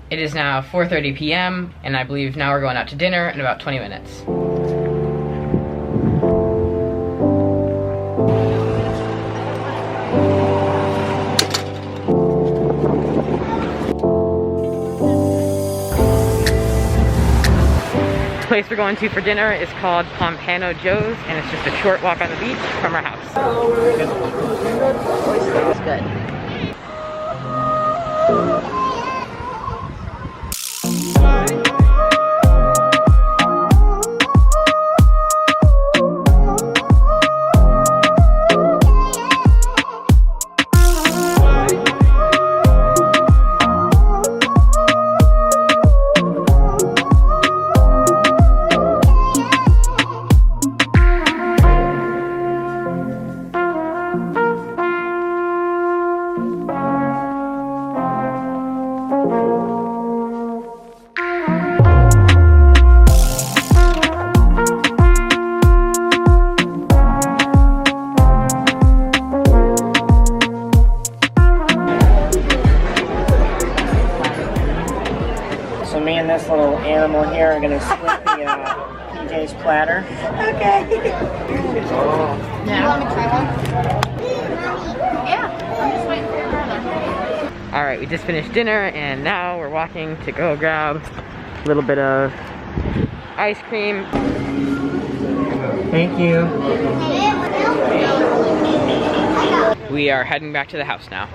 It is now 4:30 p.m. and I believe now we're going out to dinner in about 20 minutes. The place we're going to for dinner is called Pompano Joe's, and it's just a short walk on the beach from our house. It's good. So me and this little animal here are gonna split the PJ's platter. Okay. Yeah. You want me to try one? Yeah. I'm just waiting for your brother. Alright, we just finished dinner and now we're walking to go grab a little bit of ice cream. Thank you. We are heading back to the house now.